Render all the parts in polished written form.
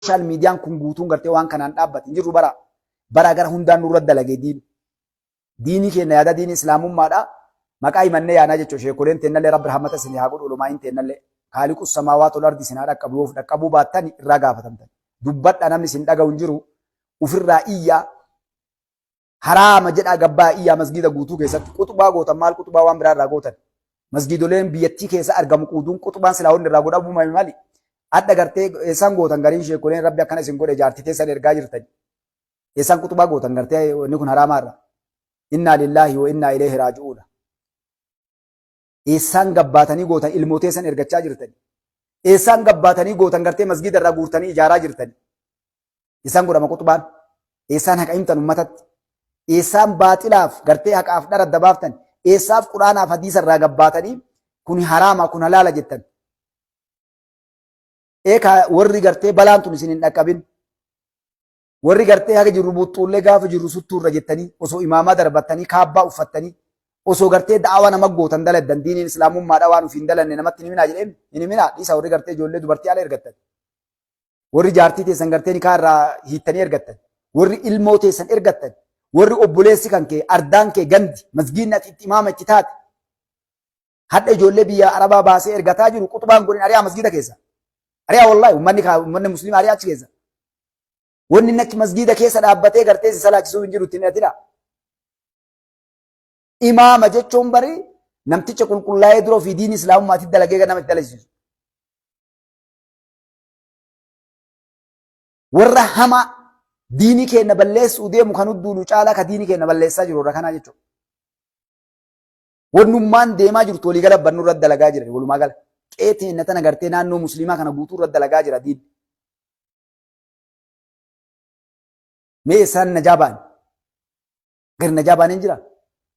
social media kun guutuun gartee waan kanaan dhaabbate jiru bara gara hundaan nurra dalage diini keenya yaada diini islaamummaadha maqaa himannee yaanaa jechuudha sheekoleen teennallee rabbi rahmata isin haa godhu ulumaa hin teennallee kaaliqus samaawaat wal ardi isin haa dhaqqabuu baattan irraa gaafatamtan dubbadha namni isin dhaga'u hin jiru ufirraa iyyaa haraama jedhaa gabbaa iyyaa masgida guutuu keessatti quxubaa gootan maal quxubaa waan biraa irraa gootan masgidoleen biyyattii keessa argamu quuduun quxubaan silaa hundi irraa godhamu maali adda gartee eessan gootan gariin sheekoleen rabbi akkana isin godhe jaartitee san ergaa jirtan eessan quxubaa gootan gartee inni kun haraamaarra inna lillahi wa inna ilayhi raaji'uun eessan gabbaatanii gootan ilmootee san ergachaa jirtan eessan gabbaatanii gootan gartee masgida irraa guurtanii ijaaraa jirtan eessan godhama quxubaan eessan haqa himtan ummatatti eessaan baaxilaaf gartee haqaaf dhara dabaaftan eessaaf quraanaaf hadiisa irraa gabbaatanii kun haraama kun halaala jettan eeka warri gartee balaan tun isin hin dhaqqabin warri gartee haga jirru buxxuullee gaafa jirru suttuurra jettanii osoo imaamaa darbattanii kaabbaa uffattanii osoo gartee da'awa nama gootan daladdan diiniin islaamummaadha waan ufiin dalanne namatti hin himinaa jedheen hin himinaa dhiisa warri gartee ijoollee dubartii ala ergattan warri jaartii teessan gartee nikaa irraa hiittanii ergattan warri ilmoo teessan ergattan warri obboleessi kan kee ardaan kee gandi masgiidni ati itti imaama itti taate hadha ijoollee biyya arabaa baasee ergataa jiru quxubaan godhin ari'aa masgiida keessa ari'aa wallaahi ummanni musliimaa ari'aa achi keessa wanni inni achi masgiida keessa dhaabbatee gartee si salaachisuu hin jiru ittiin hidhatidha. Imaama jechuun bari namticha qulqullaa'ee dura ofii diinii islaamummaatti dalagee nama itti dalagsiisu. Warra hamaa diinii keenya balleessuu deemu kan udduunu caalaa ka diinii keenya balleessaa jiru irra kanaa jechuudha. Wannummaan deemaa jirtu walii gala bannu irratti dalagaa jira walumaa gala. Qeetii inni tana gartee naannoo musliimaa kana guutuu irratti dalagaa jira diin. Mee isaan najaa ba'an? Gari najaa ba'an hin jira?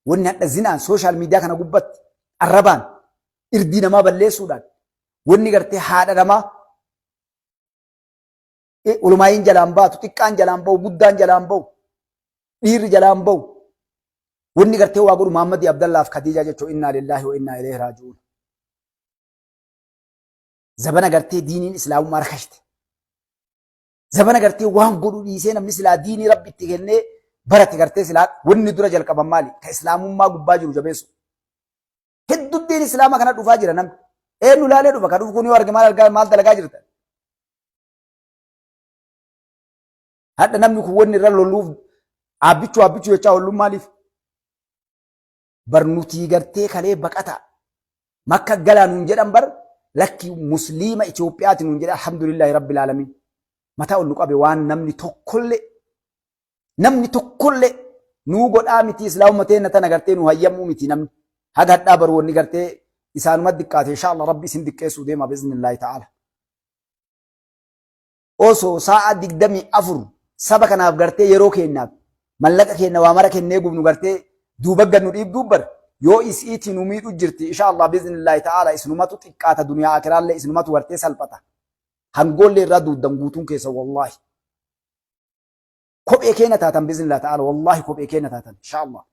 Wanni hadha zinaan sooshaal miidiyaa kana gubbatti arrabaan irdii namaa balleessuudhaan wanni gartee haadha namaa ulumaayin jalaan baatu xiqqaan jalaan bahu guddaan jalaan bahu dhiirri jalaan bahu wanni gartee waa godhu Muhammad Abdallaaf Khadiijaa jechuun inna lillahi wa inna ilayhi raaji'uun. Zabana gartee diiniin islaamummaa rakashte. Zabana gartee waan godhu dhiisee namni silaa diinii rabbi itti kennee barate gartee silaa wanni dura jalqaban maali? Ka islaamummaa gubbaa jiru jabeessu. Hedduu diin islaamaa kana dhufaa jira namni. Eenyu laalee dhufa ka dhufu kun yoo arge maal dalagaa jirta? Hadda namni kun wanni irra lolluuf aabbichuu jechaa olluun maaliif? Barnutii gartee kalee baqata. Makka galaa nuun jedhan bar lakki musliima Itoophiyaati nuun jedhan alhamdulillahi rabbil aalamiin. Mataa ol nu qabe waan namni tokkollee nuu godhaa miti islaamummaa teenya tana gartee nu hayyamuu miti namni haga hadhaa baru wanni gartee isaanuma diqqaate inshallah rabbi isin diqqeessuu deema biiznillaahi ta'ala. Osoo sa'a 24 saba kanaaf gartee yeroo kennaaf mallaqa kenna waa mara kennee gubnu gartee duuba gannu dhiibduu bar yoo isiitii nu miidhu jirti inshallah biiznillaahi ta'ala isinumatu xiqqaata duniyaa akiraallee isinumatu gartee salphata. Hangoollee irraa duuddan guutuun keessa wallaahi. Kophee keenya taatan biiznillaahi ta'ala wallaahi kophee keenya taatan inshallah.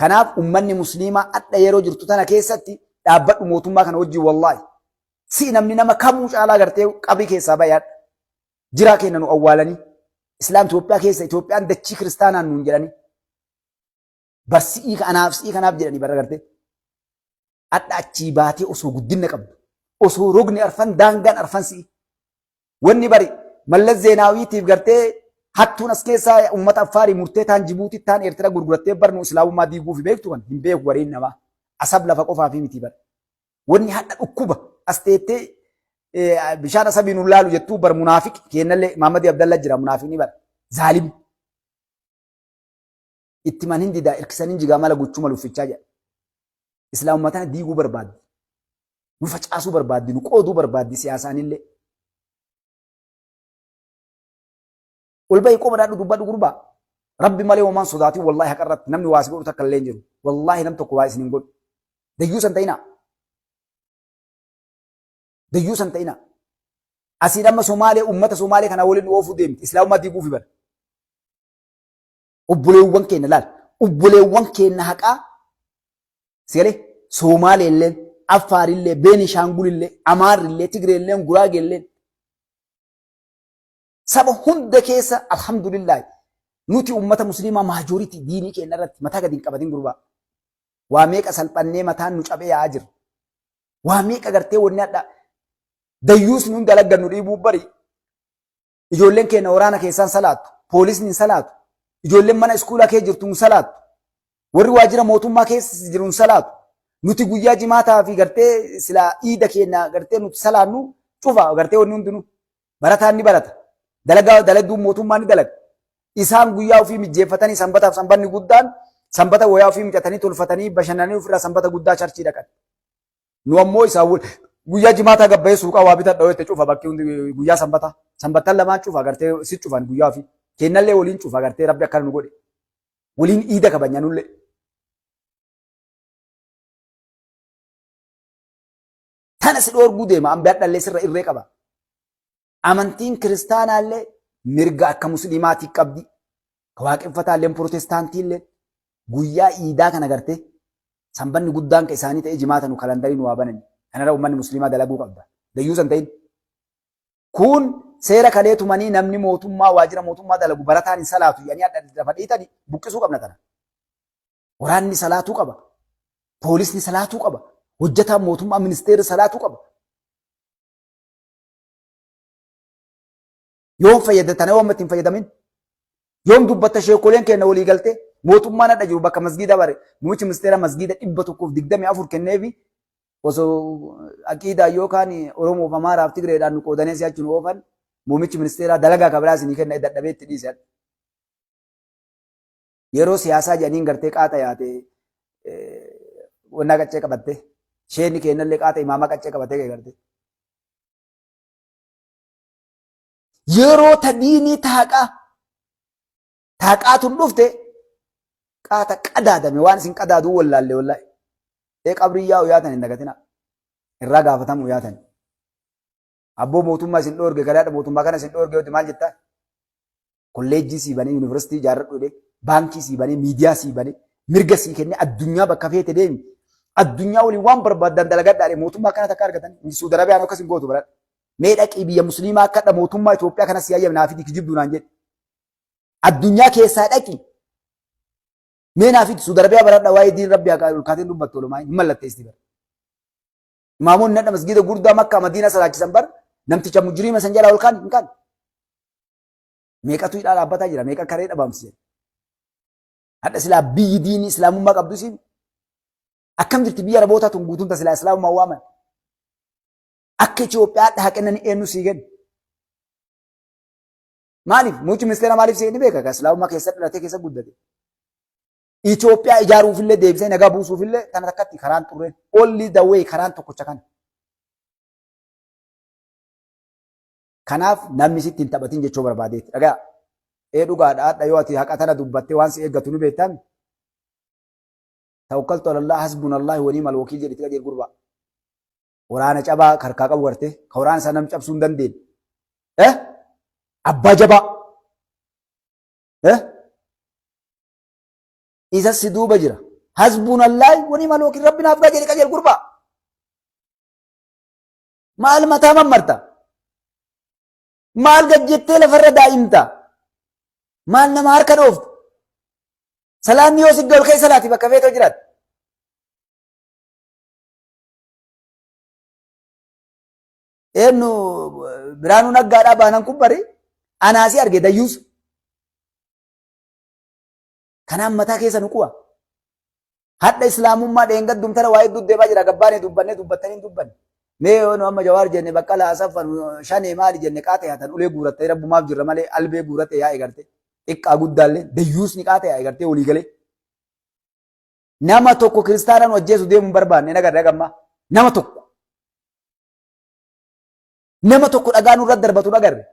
Kanaaf ummanni musliimaa adda yeroo jirtu tana keessatti dhaabbadhu mootummaa kana wajjin wallaahi. Si namni nama kamuu caalaa gartee qabii keessaa bayaadha. Jiraa keenya nu awwaalanii. Islaam Itoophiyaa keessa Itoophiyaan dachii kiristaanaan nuun jedhanii. Barsi'ii kanaaf jedhanii bara gartee. Adda achii baatee osoo guddinna qabdu. Osoo rogni arfan daangaan arfan si'i. Wanni bari Mallas Zeenaawiitiif gartee hattuun as keessaa uummata Affaarii murtee taan Jibuutii taan Eertiraa gurgurattee barnu islaamummaa diiguuf beektu kan hin beeku wariin namaa. Asab lafa qofaa fi miti bara. Wanni hadha dhukkuba as teettee bishaan asabii nu laalu jettuu bar munaafiq kennallee Muhammad Abdallah jira munaafiqni bara. Zaalim. Itti man hindi daa irkisaniin jigaa mala gochuu malu fichaa jedha. Islaamummaa tana diiguu barbaaddi. Nu facaasuu barbaaddi, nu qooduu barbaaddi siyaasaanillee. Ol bahii qoba dhaadhu dubbadhu gurbaa. Rabbi malee homaan sodaatii wallaahi haqa irratti namni waa si godhu takka illee hin jiru. Wallaahi nam tokko waa isin hin godhu. Dayyuu san ta'inaa. Dayyuu san ta'inaa. Asiin amma Somaalee uummata Somaalee kana waliin oofuu deemti. Islaamummaa diiguuf bara. Obboleewwan keenya laal. Obboleewwan keenya haqaa. Sigalee Somaaleelleen Affaarillee, Beenishaangulillee, Amaarrillee, Tigreellee, Guraageellee saba hunda keessa alhamdulillah nuti ummata muslimaa maajoritii diinii keenya irratti mataa gadi hin qabatin gurbaa. Waa meeqa salphannee mataan nu cabee yaa'aa jira. Waa meeqa gartee wanni adda dayyuus nuun dalaggan nu dhiibuu bari. Ijoolleen keenya waraana keessaan salaatu, poolisni hin salaatu, ijoolleen mana iskuulaa kee jirtu hin salaatu, warri waajjira mootummaa keessa jiru hin salaatu. Nuti guyyaa jimaataa fi gartee silaa iida keenya gartee nuti salaannu cufa gartee wanni hundinuu barataan ni barata. Dalagduun mootummaan ni dalaga. Isaan guyyaa ofii mijeeffatanii sanbataaf sanbanni guddaan sanbata wayaa ofii miicatanii tolfatanii bashannanii ofirraa sanbata guddaa charchii dhaqan. Nu ammoo isaan guyyaa jimaataa gabbayee suuqaa waa bitadha yoo itti cufa bakki hundi guyyaa sanbata. Sanbattan lamaan cufa gartee si cufan guyyaa ofii. Kennallee waliin cufa gartee rabbi akkana nu godhe. Waliin iida kabajnanullee. Tana si dhoorguu deema ambiyaan dhallee sirra irree qaba. Amantiin kiristaanaallee mirga akka musliimaatii qabdi. Waaqeffataallee protestaantiillee guyyaa iidaa kana gartee sanbanni guddaan ka isaanii ta'ee jimaata nu kalandarii nu waa banani. Kanarra uummanni musliimaa dalaguu qabda. Dayyuu san ta'in. Kun seera kalee tumanii namni mootummaa waajjira mootummaa dalagu barataan hin salaatu jedhanii adda lafa dhiitanii buqqisuu qabna tana. Waraanni salaatuu qaba. Poolisni salaatuu qaba. Hojjetaan mootummaa ministeerri salaatuu qaba. Yoom fayyadamtanii yoom ittiin fayyadamin? Yoom dubbatta sheekoleen keenya walii galtee mootummaan adda jiru bakka masgiida bare muummichi ministeera masgiida 124 kenneefi osoo aqiidaa yookaan Oromoo fi Amaaraaf Tigreedhaan nu qoodanii si'achi nu oofan muummichi ministeeraa dalagaa kabiraa isinii kenna dadhabee itti dhiisan. Yeroo siyaasaa jedhaniin gartee qaata yaate wannaa qaccee qabatte sheenni kennallee qaata imaamaa qaccee qabatee gartee. Yeroo tadiinii taaqaatuun dhufte qaata qadaadame waan isin qadaaduu wallaalle wallaahi. Qabriyyaa uyaatan hin dagatina. Irraa gaafatamu uyaatan. Abboo mootummaa isin dhoorge gadaadha mootummaa kana isin dhoorge yooti maal jettaa? Kolleejjii sii banee yuunivarsiitii ijaarradhu jedhee baankii sii banee miidiyaa sii banee mirga sii kennee addunyaa bakka feete deemi. Addunyaa waliin waan barbaadan dalagadhaa mootummaa kana takka argatan. Suudi Arabiyaan akkas hin gootu baradha. Mee dhaqii biyya musliimaa akkadha mootummaa Itoophiyaa kana si yayyam naafiti kijibduu naan jedhe. Addunyaa keessaa dhaqi. Mee naafiti Suudi Arabiyaa baradha waa'ee diin rabbi haa ulkaateen dubbattu olumaa hin mallatteessi bara. Imaamoonni nadha masgiida guddaa Makkaa Madiinaa salaachisan bara namticha mujriima san jalaa ol kaan hin kaan. Meeqatu hidhaa dhaabbataa jira meeqa karee dhabaamsi. Hadha silaa biyyi diinii islaamummaa qabdu siin. Akkam jirti biyya Arabootaa tun guutuun tasilaa islaamummaa waaman. Akka Itoophiyaa haqinanii eenyu sii kennu. Maaliif muummichi ministeera maaliif seenni beeka islaamummaa keessa dhalatee keessa guddate. Itoophiyaa ijaaruufillee deebisee nagaa buusuufillee kana takkatti karaan xurreen only the way karaan tokkocha kana. Kanaaf namni sitti hin taphatin jechuu barbaadeetti. Dhagaa dhugaadha hadha yoo ati haqa tana dubbattee waan si eeggatu ni beektan. Tawakkaltu alallah hasbunallah wa ni'mal wakiil jedhiti qajeel gurbaa. Waraana cabaa harkaa qabu gartee ka waraana isaa nam cabsuu hin dandeenye. Abbaa jabaa. Isa si duuba jira. Hasbunallah wa ni'mal wakiil rabbinaaf qajeel gurbaa. Maal mataa mammarta? Maal gajjettee lafarra daa'imta? Maal nama harka dhooftu? Salaanni yoo sigga ol ka'e salaati bakka feetoo jiraat. Eenyu Biraanuu Naggaadhaa baanan kun bari anaasii arge dayyuus. Kanaan mataa keessa nuquwa. Hadha islaamummaa dheengaddumtara waa'ee duddeebaa jira gabbaanee dubbattanii dubbanne. Mee yoo amma Jawaar jenne Baqqalaa Asaffan Shanee maali jenne qaata yaatan ulee guurattee rabbumaaf jirra malee albee guurattee yaa eegarte. Xiqqaa guddaallee dayyuus ni qaata yaa eegarte walii galee. Nama tokko kiristaanaan wajjeesu deemuun barbaanne nagarra gammaa. Nama tokko dhagaa nurra darbatu nagarre.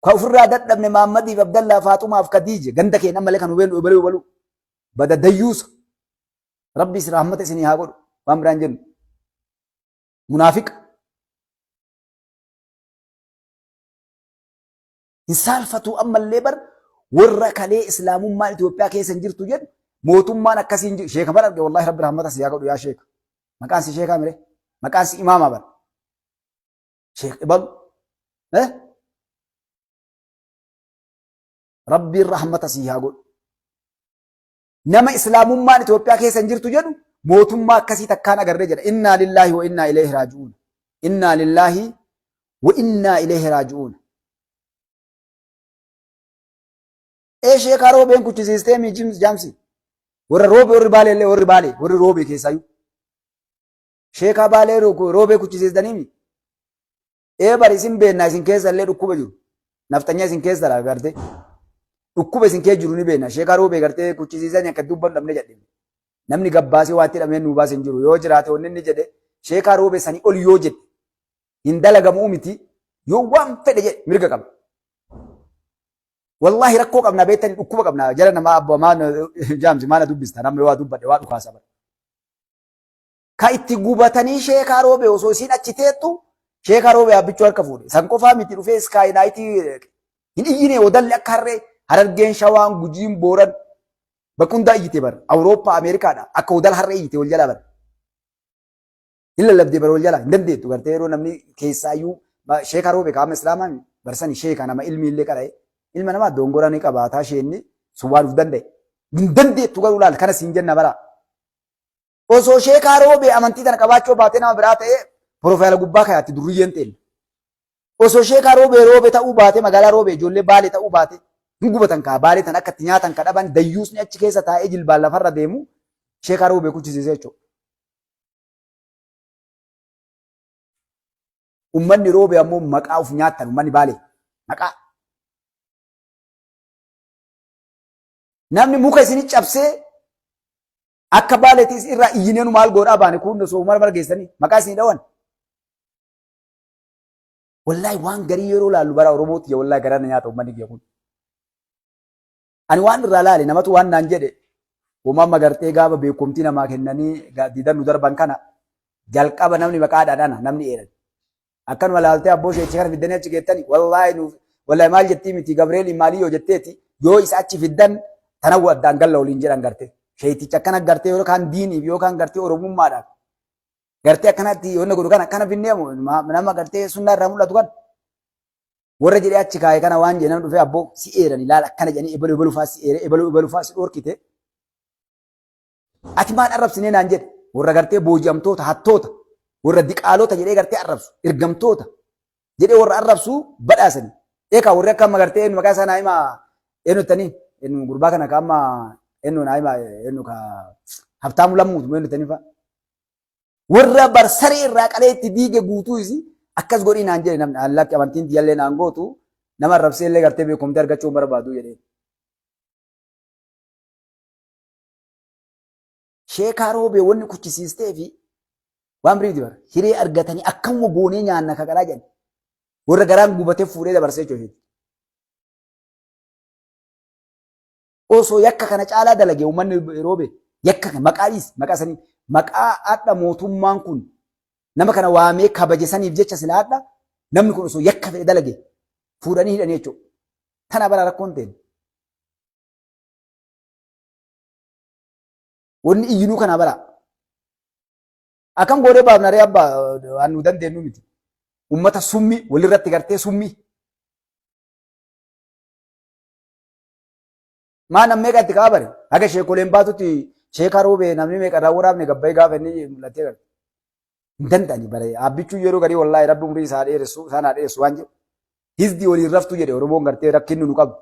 Ka ofirraa dadhabne Maammadiif Abdallaa Faaxumaaf Kadiije ganda keenya malee kan hubalu bada dayyuusa. Rabbi rahmata isinii haa godhu waan biraan jennu. Munaafiqa. Hin saalfatu ammallee bar warra kalee islaamummaan Itoophiyaa keessa hin jirtu jedhu mootummaan akkasiin jiru. Sheeka bara arge wallahi rabbi rahmata si haa godhu yaa sheeka. maqaan si sheekaa mire maqaan si imaama bara sheek ibalu rabbiin rahmata si haa godhu nama islaamummaan Itoophiyaa keessa hin jirtu jedhu mootummaa akkasii takkaan agarree jedha innaa lillaahi wa innaa ilayhi raaji'uun innaa lillaahi wa innaa ilayhi raaji'uun sheekaa roobeen kuchisiistee miijim jaamsi warra roobee warri baalee illee warri baalee warri roobee keessaayyuu sheekaa baalee roobee kuchisiistanii bari isin beennaa isin keessa illee dhukkuba jiru naftanyaa isin keessa dha gartee dhukkuba isin keessa jiru ni beennaa sheekaa roobee gartee kuchisiisanii akka dubban dhabne jedhe namni gabbaasee waatti dhameen nuu baasee hin jiru yoo jiraate wanni inni jedhe sheekaa roobee sanii ol yoo jedhe hin dalagamuu miti yoo waan fedhe jedhe mirga qaba. Wallahi rakkoo qabna beektanii dhukkuba qabna jala nama abbamaan jaamsi maana dubbista namni waa dubbadhe waa dhukaasa bara. Ka itti gubatanii sheekaa roobee osoo isiin achi teettu sheekaa roobee abbichuu harka fuudhe san qofaa miti dhufee iskaayinaayitii hin iyyine odalli akka harree Harargeen Shawaan Gujiin Booran bakka hundaa iyyite bara Awurooppaa Ameerikaadha akka odal harree iyyite wal jalaa bara. Hin lallabdee bara wal jalaa hin dandeettu gartee yeroo namni keessaayyuu sheekaa roobee qaama islaamaa barsanii sheekaa nama ilmi illee qara'e ilma namaa dongora ni qabaataa isheenni suwaanuuf danda'e. Hin dandeettu garuu laal kana siin jenna bara. Osoo sheekaa roobee amantii tana qabaachuu baatee nama biraa ta'ee Porofaayila gubbaa kayaatti durriyyeen ta'e. Osoo sheekaa roobee ta'uu baatee magaalaa roobee ijoollee baalee ta'uu baatee hin gubatan kaa baalee tan akka itti nyaatan ka dhaban dayyuusni achi keessa taa'ee jilbaan lafarra deemu sheekaa roobee kuchisiisee jechuudha. Ummanni roobee ammoo maqaa of nyaattan ummanni baalee maqaa. Namni muka isinii cabsee akka baaleetis irraa iyyineenu maal godhaa baane kun osoo marmara geessanii maqaa isinii dhawan. Wallahi waan garii yeroo laallu bara Oromootti wallahi garaan nyaata ummanni kiyya kun. Ani waan irraa laale namatu waan naan jedhe uumama gartee gaafa beekumtii namaa kennanii diidan nu darban kana jalqaba namni maqaadhaadhaan namni eeran. Akkanuma laaltee abboo sheechi kana fiddanii achi geettani wallahi maal jettii miti Gabriel maalii yoo jetteeti yoo isa achi fiddan tanawwa addaan galla waliin jedhan gartee. Sheeticha akkana gartee yookaan diiniif yookaan gartee oromummaadhaaf gartee akkanatti yoonna godhu kana akkana finnee nama gartee sunnaa irraa mul'atu kan warra jedhee achi kaa'e kana waan jedhan dhufee abboo si eeran ilaala akkana jedhanii ebalu faa si eere ebalu faa si dhorkite ati maal arrabsinee naan jedhe warra gartee booji'amtoota hattoota warra diqaalota jedhee gartee arrabsu ergamtoota jedhee warra arrabsu badhaasanii eekaa warri akka amma gartee maqaa isaa naa himaa eenyuttanii gurbaa kana kaama enu naima enu ka habtaamu lammuutu enu tanifa warra barsaree irraa qaleetti diige guutuu isi akkas godhii naan jedhe namni allatti amantiin diyallee naan gootu nama arrabsee illee gartee beekumtii argachuu barbaadu jedhee. Sheekaa roobee wanni kuchisiistee fi waan biriiti bara hiree argatanii akkam goonee nyaanna ka qaraa jedhan warra garaan gubatee fuudhee dabarsee jechuudha. Osoo yakka kana caalaa dalage uummanni roobee yakka maqaadhiis maqaa sanii maqaa adda mootummaan kun nama kana waamee kabaje saniif jecha sila adda namni kun osoo yakka fedhe dalage fuudhanii hidhanii jechuudha. Tana bara rakkoon ta'e. Wanni iyyinuu kana bara. Akkam goonee baafnaree abbaa waan nu dandeenyu miti. Uummata summi walirratti gartee summi. Maa namni meeqa itti kaabare haga sheekoleen baatutti sheekaa roobee namni meeqa irraa waraabne gabbayee gaafa inni mul'atee garte. Hin danda'ani bare abbichuun yeroo garii wallahi rabbi umrii isaa dheeressu isaan dheeressu waan jedhu. Hizdi waliin raftu jedhe Oromoon gartee rakkinni nu qabu.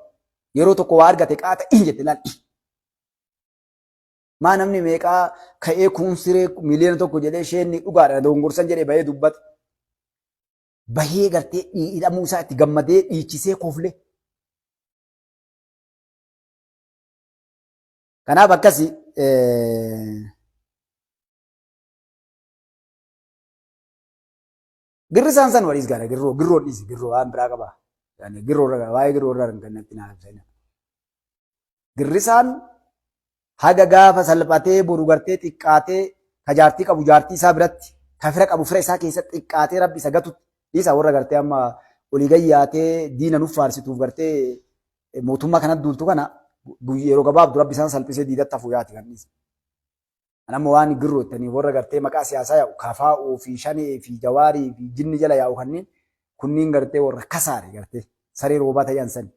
Yeroo tokko waa argate qaata in jette laal. Maa namni meeqaa ka'ee kunsiree miliyoona tokko jedhee sheenni dhugaadha dongorsan jedhee bahee dubbata. Bahee gartee hidhamuu isaa itti gammadee dhiichisee koflee. Kanaaf akkasi girrisaan san waliis gaara girroon dhiisi girroo waan biraa qaba. Waa'ee girroo irraa kan natti naafsanii. Girrisaan haga gaafa salphatee boru gartee xiqqaatee ka jaartii qabu jaartii isaa biratti ka fira qabu fira isaa keessatti xiqqaatee rabbi isa gatutti dhiisa warra gartee amma olii gayyaatee diina nuuf faarsituuf gartee mootummaa kanatti duultu kana yeroo gabaabdu rabbi isaan salphisee diidatti hafuu yaati kan dhiise. Nama waan girrootanii warra gartee maqaa siyaasaa yaa'u kafaa'uu fi shanee fi jawaarii fi jinni jala yaa'u kanneen kunniin gartee warra kasaare gartee saree roobaa ta'an sani.